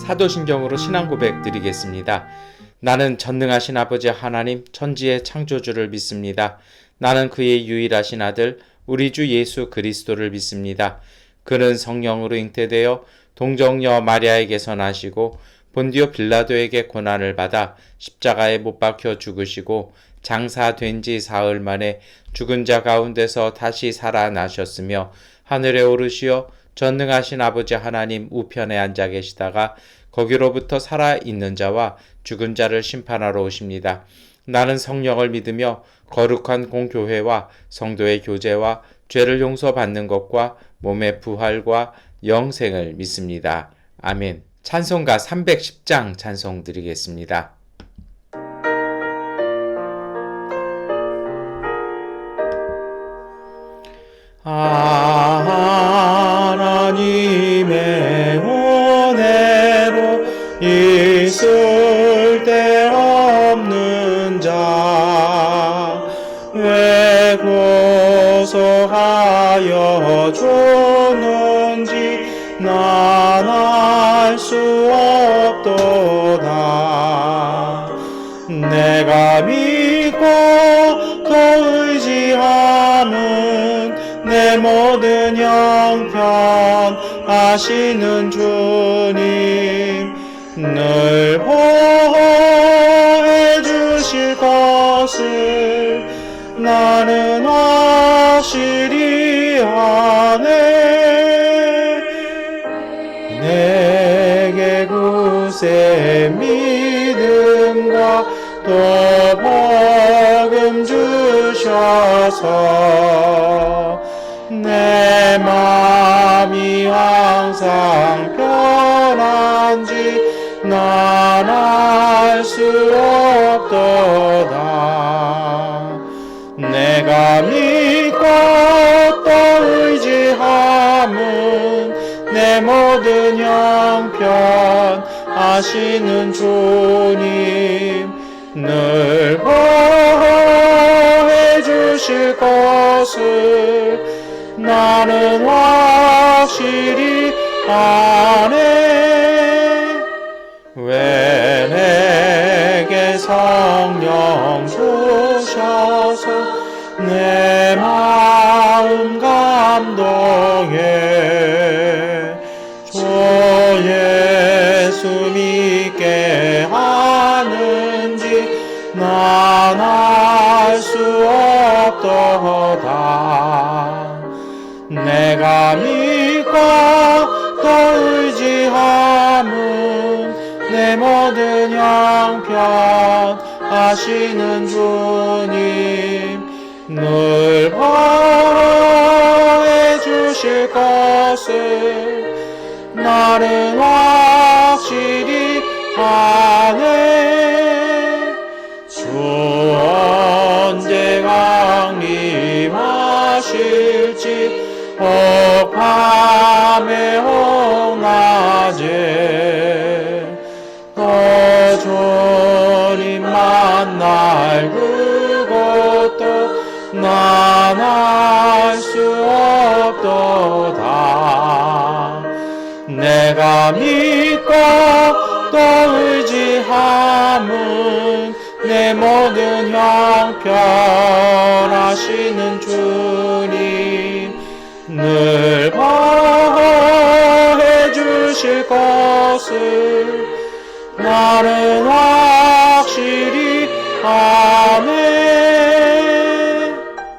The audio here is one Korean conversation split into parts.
사도신경으로 신앙 고백 드리겠습니다. 나는 전능하신 아버지 하나님 천지의 창조주를 믿습니다. 나는 그의 유일하신 아들 우리 주 예수 그리스도를 믿습니다. 그는 성령으로 잉태되어 동정녀 마리아에게서 나시고 본디오 빌라도에게 고난을 받아 십자가에 못 박혀 죽으시고 장사된 지 사흘 만에 죽은 자 가운데서 다시 살아나셨으며 하늘에 오르시어 전능하신 아버지 하나님 우편에 앉아 계시다가 거기로부터 살아있는 자와 죽은 자를 심판하러 오십니다. 나는 성령을 믿으며 거룩한 공교회와 성도의 교제와 죄를 용서받는 것과 몸의 부활과 영생을 믿습니다. 아멘. 찬송가 310장 찬송 드리겠습니다. 하나님의 은혜로 있을 데 없는 자 왜 고소하여 주는지 난 알 수 없도다. 내가 믿고 또 의지하는 내 모든 형편 아시는 주님 늘 보호해 주실 것을 나는 확실히 아네. 내게 굳세 믿음과 또 복음 주셔서 내 마음이 항상 편한지 난 알 수 없도다. 내가 믿고 또 의지함은 내 모든 형편 아시는 주님 늘 보호해 주실 것을 나는 확실히 아네. 왜 내게 성령 주셔서 내 마음 감동해 주 예수 믿게 하는지 난 알 수 없도다. 내가 믿고 또 의지함은 내 모든 형편 아시는 주님 늘 보호해 주실 것을 나는 확실히 아네. 주 언제 강림하실지 혹 밤에 혹 낮에 또 주님 만날 그것도 난 알 수 없도다. 내가 믿고 또 의지함은 내 모든 형편 아시는 주님 늘 보호해 주실 것을 나는 확실히 아네.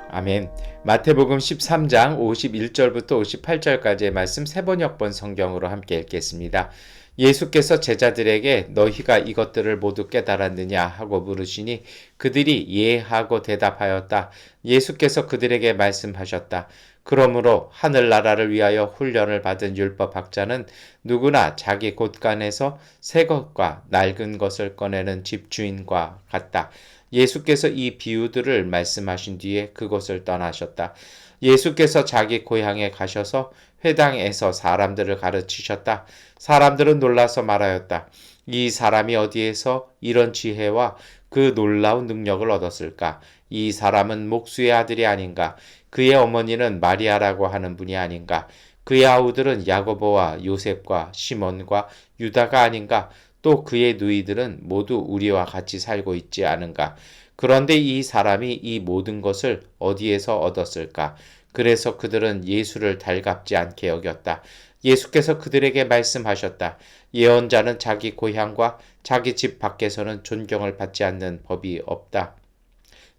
아멘. 마태복음 13장 51절부터 58절까지의 말씀 세번역번 성경으로 함께 읽겠습니다. 예수께서 제자들에게 너희가 이것들을 모두 깨달았느냐 하고 물으시니 그들이 예 하고 대답하였다. 예수께서 그들에게 말씀하셨다. 그러므로 하늘나라를 위하여 훈련을 받은 율법학자는 누구나 자기 곳간에서 새 것과 낡은 것을 꺼내는 집주인과 같다. 예수께서 이 비유들을 말씀하신 뒤에 그곳을 떠나셨다. 예수께서 자기 고향에 가셔서 회당에서 사람들을 가르치셨다. 사람들은 놀라서 말하였다. 이 사람이 어디에서 이런 지혜와 그 놀라운 능력을 얻었을까? 이 사람은 목수의 아들이 아닌가? 그의 어머니는 마리아라고 하는 분이 아닌가? 그의 아우들은 야고보와 요셉과 시몬과 유다가 아닌가? 또 그의 누이들은 모두 우리와 같이 살고 있지 않은가? 그런데 이 사람이 이 모든 것을 어디에서 얻었을까? 그래서 그들은 예수를 달갑지 않게 여겼다. 예수께서 그들에게 말씀하셨다. 예언자는 자기 고향과 자기 집 밖에서는 존경을 받지 않는 법이 없다.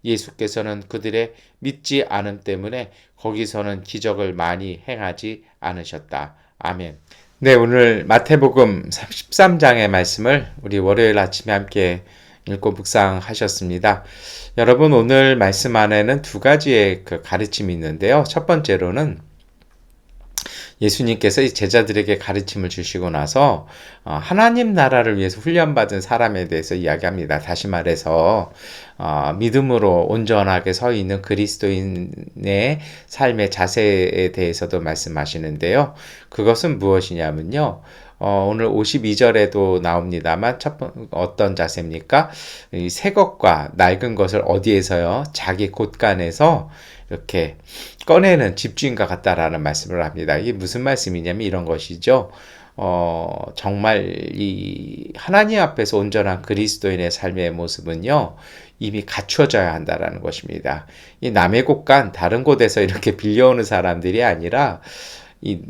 예수께서는 그들의 믿지 않음 때문에 거기서는 기적을 많이 행하지 않으셨다. 아멘. 네, 오늘 마태복음 13장의 말씀을 우리 월요일 아침에 함께 읽고 묵상하셨습니다. 여러분, 오늘 말씀 안에는 두 가지의 그 가르침이 있는데요. 첫 번째로는 예수님께서 제자들에게 가르침을 주시고 나서 하나님 나라를 위해서 훈련받은 사람에 대해서 이야기합니다. 다시 말해서 믿음으로 온전하게 서 있는 그리스도인의 삶의 자세에 대해서도 말씀하시는데요. 그것은 무엇이냐면요. 오늘 52절에도 나옵니다만 어떤 자세입니까? 새 것과 낡은 것을 어디에서요? 자기 곳간에서 이렇게 꺼내는 집주인과 같다라는 말씀을 합니다. 이게 무슨 말씀이냐면 이런 것이죠. 정말 이 하나님 앞에서 온전한 그리스도인의 삶의 모습은요, 이미 갖추어져야 한다라는 것입니다. 이 남의 곳간, 다른 곳에서 이렇게 빌려오는 사람들이 아니라 이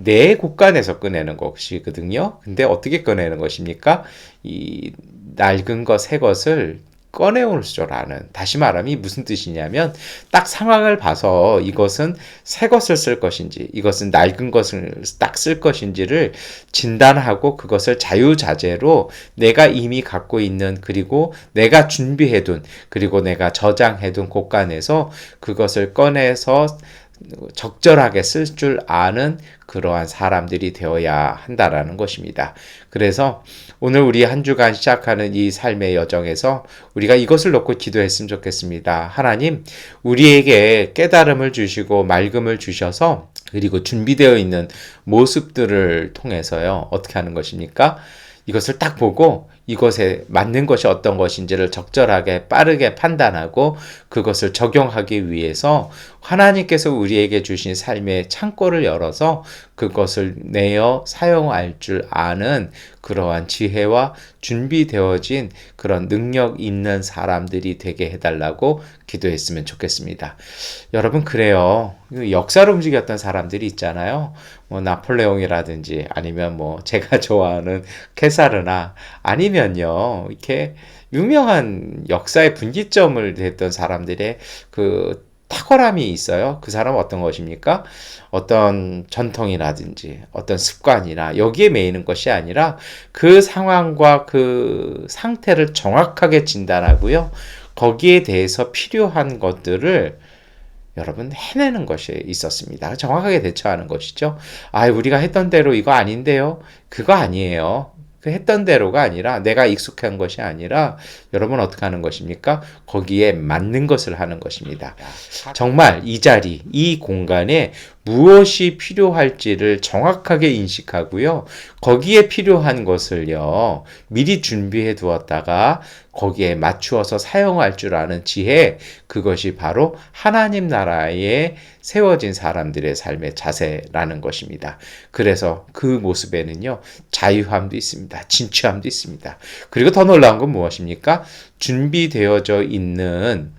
내 곳간에서 꺼내는 것이거든요. 근데 어떻게 꺼내는 것입니까? 이 낡은 것, 새 것을 꺼내올 줄 아는, 다시 말하면 이 무슨 뜻이냐면 딱 상황을 봐서 이것은 새 것을 쓸 것인지 이것은 낡은 것을 딱 쓸 것인지를 진단하고 그것을 자유자재로 내가 이미 갖고 있는, 그리고 내가 준비해둔, 그리고 내가 저장해둔 곳간에서 그것을 꺼내서 적절하게 쓸 줄 아는 그러한 사람들이 되어야 한다라는 것입니다. 그래서 오늘 우리 한 주간 시작하는 이 삶의 여정에서 우리가 이것을 놓고 기도했으면 좋겠습니다. 하나님, 우리에게 깨달음을 주시고 맑음을 주셔서, 그리고 준비되어 있는 모습들을 통해서요, 어떻게 하는 것입니까? 이것을 딱 보고 이것에 맞는 것이 어떤 것인지를 적절하게 빠르게 판단하고 그것을 적용하기 위해서 하나님께서 우리에게 주신 삶의 창고를 열어서 그것을 내어 사용할 줄 아는 그러한 지혜와 준비되어진 그런 능력 있는 사람들이 되게 해달라고 기도했으면 좋겠습니다. 여러분, 그래요. 역사를 움직였던 사람들이 있잖아요. 뭐 나폴레옹이라든지 아니면 뭐 제가 좋아하는 케사르나 아니면요, 이렇게 유명한 역사의 분기점을 했던 사람들의 그 탁월함이 있어요. 그 사람은 어떤 것입니까? 어떤 전통이라든지 어떤 습관이나 여기에 매이는 것이 아니라 그 상황과 그 상태를 정확하게 진단하고요, 거기에 대해서 필요한 것들을 여러분 해내는 것이 있었습니다. 정확하게 대처하는 것이죠. 우리가 했던 대로 이거 아닌데요? 그거 아니에요. 그 했던 대로가 아니라, 내가 익숙한 것이 아니라 여러분 어떻게 하는 것입니까? 거기에 맞는 것을 하는 것입니다. 정말 이 자리, 이 공간에 무엇이 필요할지를 정확하게 인식하고요, 거기에 필요한 것을요 미리 준비해 두었다가 거기에 맞추어서 사용할 줄 아는 지혜, 그것이 바로 하나님 나라에 세워진 사람들의 삶의 자세라는 것입니다. 그래서 그 모습에는요, 자유함도 있습니다. 진취함도 있습니다. 그리고 더 놀라운 건 무엇입니까? 준비되어져 있는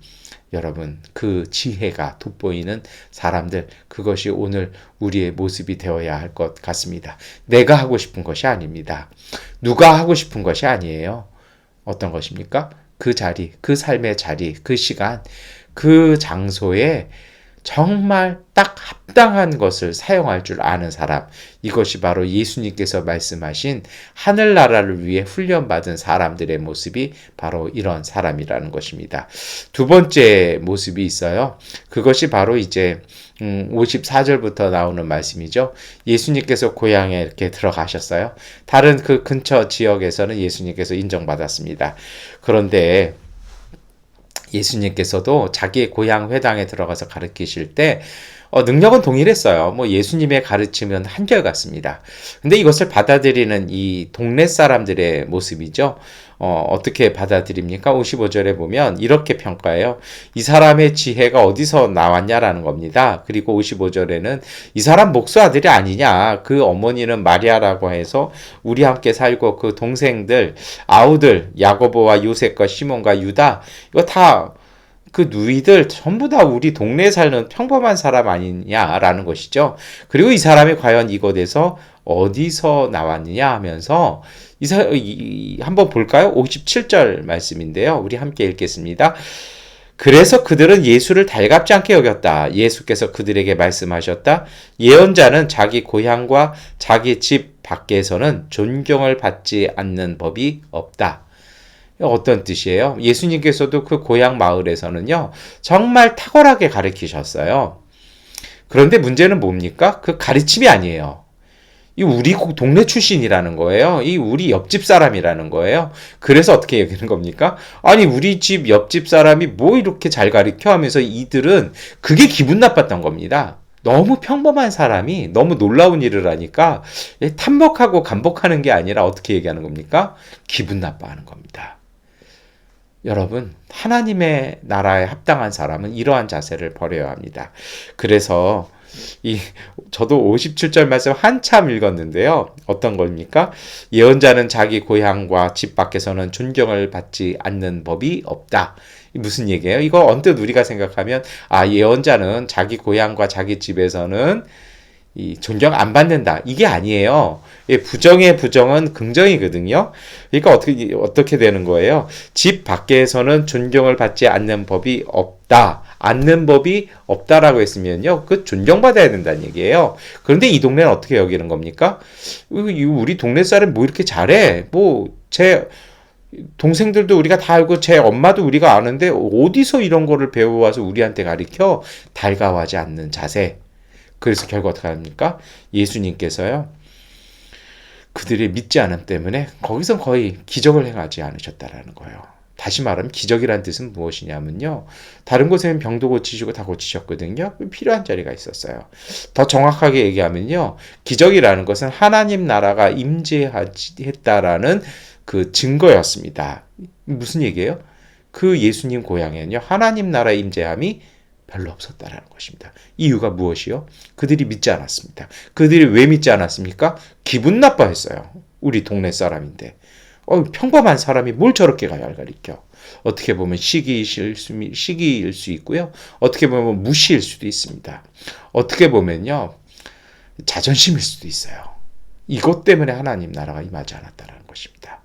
여러분, 그 지혜가 돋보이는 사람들, 그것이 오늘 우리의 모습이 되어야 할 것 같습니다. 내가 하고 싶은 것이 아닙니다. 누가 하고 싶은 것이 아니에요. 어떤 것입니까? 그 자리, 그 삶의 자리, 그 시간, 그 장소에 정말 딱 합당한 것을 사용할 줄 아는 사람, 이것이 바로 예수님께서 말씀하신 하늘나라를 위해 훈련받은 사람들의 모습이 바로 이런 사람이라는 것입니다. 두 번째 모습이 있어요. 그것이 바로 이제 54절부터 나오는 말씀이죠. 예수님께서 고향에 이렇게 들어가셨어요. 다른 그 근처 지역에서는 예수님께서 인정받았습니다. 그런데 예수님께서도 자기의 고향 회당에 들어가서 가르치실 때 능력은 동일했어요. 뭐 예수님의 가르침은 한결같습니다. 근데 이것을 받아들이는 이 동네 사람들의 모습이죠. 어떻게 받아들입니까? 55절에 보면 이렇게 평가해요. 이 사람의 지혜가 어디서 나왔냐라는 겁니다. 그리고 55절에는 이 사람 목수 아들이 아니냐. 그 어머니는 마리아라고 해서 우리 함께 살고 그 동생들, 아우들, 야고보와 요셉과 시몬과 유다, 이거 다 그 누이들 전부 다 우리 동네에 사는 평범한 사람 아니냐라는 것이죠. 그리고 이 사람이 과연 이곳에서 어디서 나왔느냐 하면서 한번 볼까요? 57절 말씀인데요. 우리 함께 읽겠습니다. 그래서 그들은 예수를 달갑지 않게 여겼다. 예수께서 그들에게 말씀하셨다. 예언자는 자기 고향과 자기 집 밖에서는 존경을 받지 않는 법이 없다. 어떤 뜻이에요? 예수님께서도 그 고향 마을에서는요, 정말 탁월하게 가르치셨어요. 그런데 문제는 뭡니까? 그 가르침이 아니에요. 이 우리 동네 출신이라는 거예요. 이 우리 옆집 사람이라는 거예요. 그래서 어떻게 여기는 겁니까? 아니, 우리 집 옆집 사람이 뭐 이렇게 잘 가르쳐 하면서 이들은 그게 기분 나빴던 겁니다. 너무 평범한 사람이 너무 놀라운 일을 하니까 탐복하고 감복하는 게 아니라 어떻게 얘기하는 겁니까? 기분 나빠하는 겁니다. 여러분, 하나님의 나라에 합당한 사람은 이러한 자세를 버려야 합니다. 그래서 저도 57절 말씀 한참 읽었는데요. 어떤 겁니까? 예언자는 자기 고향과 집 밖에서는 존경을 받지 않는 법이 없다. 무슨 얘기예요? 이거 언뜻 우리가 생각하면 예언자는 자기 고향과 자기 집에서는 존경 안 받는다. 이게 아니에요. 부정의 부정은 긍정이거든요. 그러니까 어떻게 되는 거예요? 집 밖에서는 존경을 받지 않는 법이 없다. 않는 법이 없다라고 했으면요. 그 존경받아야 된다는 얘기예요. 그런데 이 동네는 어떻게 여기는 겁니까? 우리 동네 사람 뭐 이렇게 잘해? 제 동생들도 우리가 다 알고 제 엄마도 우리가 아는데 어디서 이런 거를 배워와서 우리한테 가르쳐? 달가워하지 않는 자세. 그래서 결국 어떻게 합니까? 예수님께서요. 그들이 믿지 않음 때문에 거기서 거의 기적을 행하지 않으셨다라는 거예요. 다시 말하면 기적이란 뜻은 무엇이냐면요. 다른 곳에는 병도 고치시고 다 고치셨거든요. 필요한 자리가 있었어요. 더 정확하게 얘기하면요. 기적이라는 것은 하나님 나라가 임재했다라는 그 증거였습니다. 무슨 얘기예요? 그 예수님 고향에는요. 하나님 나라의 임재함이 별로 없었다라는 것입니다. 이유가 무엇이요? 그들이 믿지 않았습니다. 그들이 왜 믿지 않았습니까? 기분 나빠했어요. 우리 동네 사람인데. 평범한 사람이 뭘 저렇게 가르쳐? 어떻게 보면 시기일 수 있고요. 어떻게 보면 무시일 수도 있습니다. 어떻게 보면요. 자존심일 수도 있어요. 이것 때문에 하나님 나라가 임하지 않았다는 것입니다.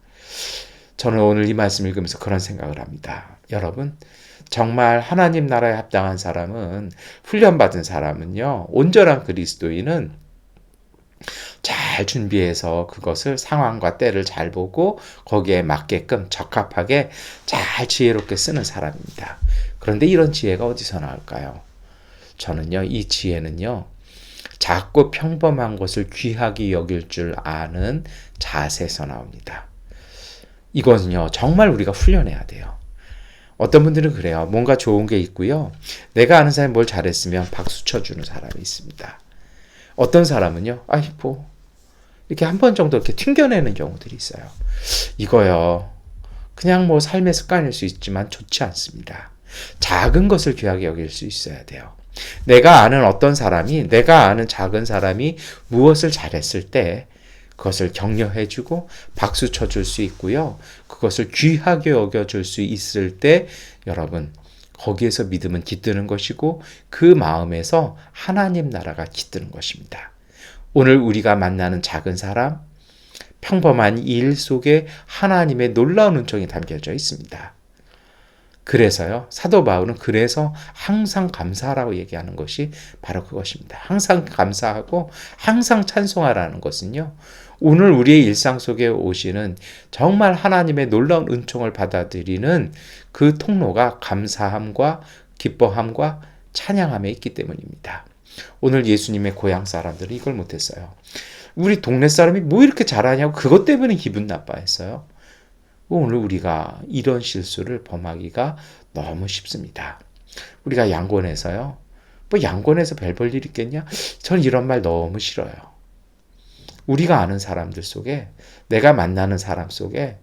저는 오늘 이 말씀 읽으면서 그런 생각을 합니다. 여러분, 정말 하나님 나라에 합당한 사람은, 훈련받은 사람은요, 온전한 그리스도인은 잘 준비해서 그것을 상황과 때를 잘 보고 거기에 맞게끔 적합하게 잘 지혜롭게 쓰는 사람입니다. 그런데 이런 지혜가 어디서 나올까요? 저는요, 이 지혜는요, 작고 평범한 것을 귀하게 여길 줄 아는 자세에서 나옵니다. 이거는요, 정말 우리가 훈련해야 돼요. 어떤 분들은 그래요. 뭔가 좋은 게 있고요. 내가 아는 사람이 뭘 잘했으면 박수 쳐주는 사람이 있습니다. 어떤 사람은요. 이렇게 한 번 정도 이렇게 튕겨내는 경우들이 있어요. 이거요. 그냥 삶의 습관일 수 있지만 좋지 않습니다. 작은 것을 귀하게 여길 수 있어야 돼요. 내가 아는 작은 사람이 무엇을 잘했을 때 그것을 격려해주고 박수 쳐줄 수 있고요. 그것을 귀하게 여겨줄 수 있을 때 여러분 거기에서 믿음은 깃드는 것이고 그 마음에서 하나님 나라가 깃드는 것입니다. 오늘 우리가 만나는 작은 사람, 평범한 일 속에 하나님의 놀라운 은총이 담겨져 있습니다. 그래서요, 사도 바울은 그래서 항상 감사하라고 얘기하는 것이 바로 그것입니다. 항상 감사하고 항상 찬송하라는 것은요, 오늘 우리의 일상 속에 오시는 정말 하나님의 놀라운 은총을 받아들이는 그 통로가 감사함과 기뻐함과 찬양함에 있기 때문입니다. 오늘 예수님의 고향 사람들은 이걸 못했어요. 우리 동네 사람이 뭐 이렇게 잘하냐고 그것 때문에 기분 나빠했어요. 오늘 우리가 이런 실수를 범하기가 너무 쉽습니다. 우리가 양곤에서요. 양곤에서 별 볼 일 있겠냐? 전 이런 말 너무 싫어요. 우리가 아는 사람들 속에, 내가 만나는 사람 속에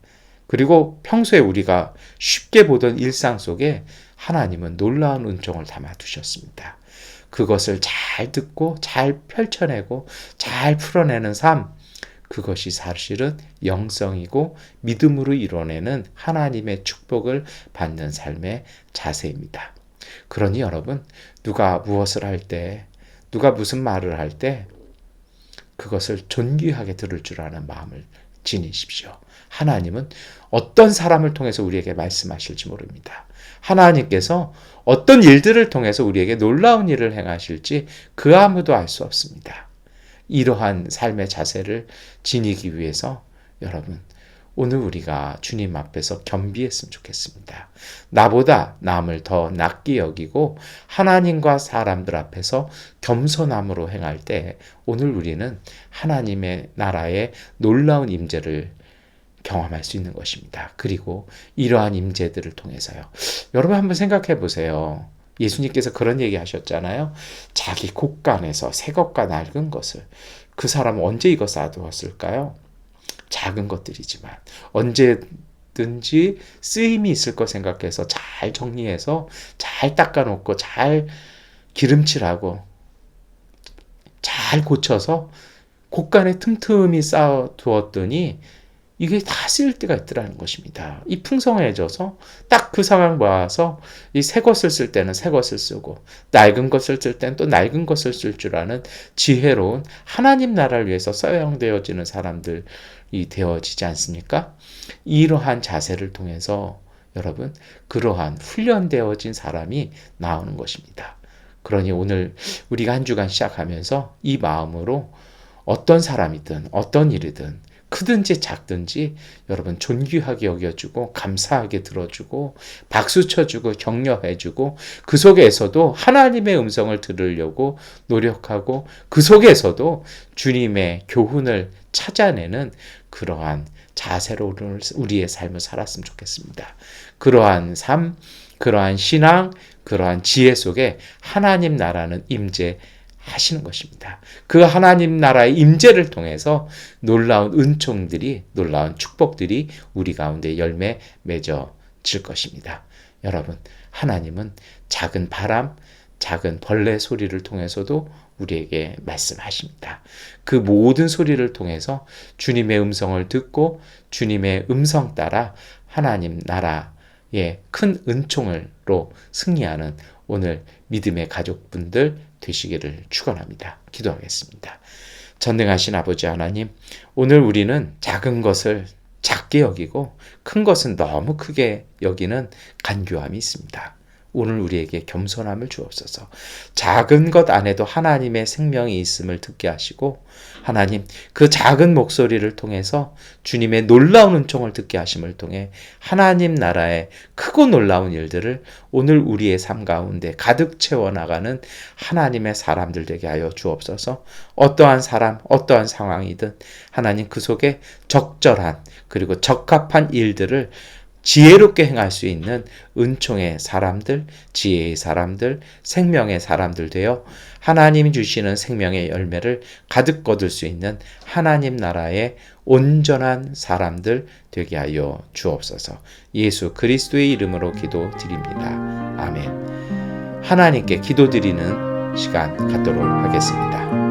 그리고 평소에 우리가 쉽게 보던 일상 속에 하나님은 놀라운 은총을 담아두셨습니다. 그것을 잘 듣고 잘 펼쳐내고 잘 풀어내는 삶, 그것이 사실은 영성이고 믿음으로 이뤄내는 하나님의 축복을 받는 삶의 자세입니다. 그러니 여러분, 누가 무엇을 할 때, 누가 무슨 말을 할 때 그것을 존귀하게 들을 줄 아는 마음을 지니십시오. 하나님은 어떤 사람을 통해서 우리에게 말씀하실지 모릅니다. 하나님께서 어떤 일들을 통해서 우리에게 놀라운 일을 행하실지 그 아무도 알 수 없습니다. 이러한 삶의 자세를 지니기 위해서 여러분, 오늘 우리가 주님 앞에서 겸비했으면 좋겠습니다. 나보다 남을 더 낮게 여기고 하나님과 사람들 앞에서 겸손함으로 행할 때 오늘 우리는 하나님의 나라의 놀라운 임재를 경험할 수 있는 것입니다. 그리고 이러한 임재들을 통해서요. 여러분 한번 생각해 보세요. 예수님께서 그런 얘기 하셨잖아요. 자기 곳간에서 새 것과 낡은 것을, 그 사람은 언제 이거 쌓아두었을까요? 작은 것들이지만 언제든지 쓰임이 있을 거 생각해서 잘 정리해서 잘 닦아놓고 잘 기름칠하고 잘 고쳐서 곳간에 틈틈이 쌓아두었더니 이게 다 쓰일 때가 있더라는 것입니다. 이 풍성해져서 딱 그 상황 봐서 이 새 것을 쓸 때는 새 것을 쓰고 낡은 것을 쓸 때는 또 낡은 것을 쓸 줄 아는 지혜로운 하나님 나라를 위해서 사용되어지는 사람들이 되어지지 않습니까? 이러한 자세를 통해서 여러분, 그러한 훈련되어진 사람이 나오는 것입니다. 그러니 오늘 우리가 한 주간 시작하면서 이 마음으로 어떤 사람이든 어떤 일이든 크든지 작든지 여러분 존귀하게 여겨주고 감사하게 들어주고 박수 쳐주고 격려해주고 그 속에서도 하나님의 음성을 들으려고 노력하고 그 속에서도 주님의 교훈을 찾아내는 그러한 자세로 우리의 삶을 살았으면 좋겠습니다. 그러한 삶, 그러한 신앙, 그러한 지혜 속에 하나님 나라는 임재 하시는 것입니다. 그 하나님 나라의 임재를 통해서 놀라운 은총들이, 놀라운 축복들이 우리 가운데 열매 맺어질 것입니다. 여러분, 하나님은 작은 바람, 작은 벌레 소리를 통해서도 우리에게 말씀하십니다. 그 모든 소리를 통해서 주님의 음성을 듣고 주님의 음성 따라 하나님 나라의 큰 은총으로 승리하는 오늘 믿음의 가족분들 되시기를 축원합니다. 기도하겠습니다. 전능하신 아버지 하나님, 오늘 우리는 작은 것을 작게 여기고 큰 것은 너무 크게 여기는 간교함이 있습니다. 오늘 우리에게 겸손함을 주옵소서. 작은 것 안에도 하나님의 생명이 있음을 듣게 하시고 하나님, 그 작은 목소리를 통해서 주님의 놀라운 은총을 듣게 하심을 통해 하나님 나라의 크고 놀라운 일들을 오늘 우리의 삶 가운데 가득 채워나가는 하나님의 사람들 되게 하여 주옵소서. 어떠한 사람, 어떠한 상황이든 하나님 그 속에 적절한 그리고 적합한 일들을 지혜롭게 행할 수 있는 은총의 사람들, 지혜의 사람들, 생명의 사람들 되어 하나님이 주시는 생명의 열매를 가득 거둘 수 있는 하나님 나라의 온전한 사람들 되게 하여 주옵소서. 예수 그리스도의 이름으로 기도드립니다. 아멘. 하나님께 기도드리는 시간 갖도록 하겠습니다.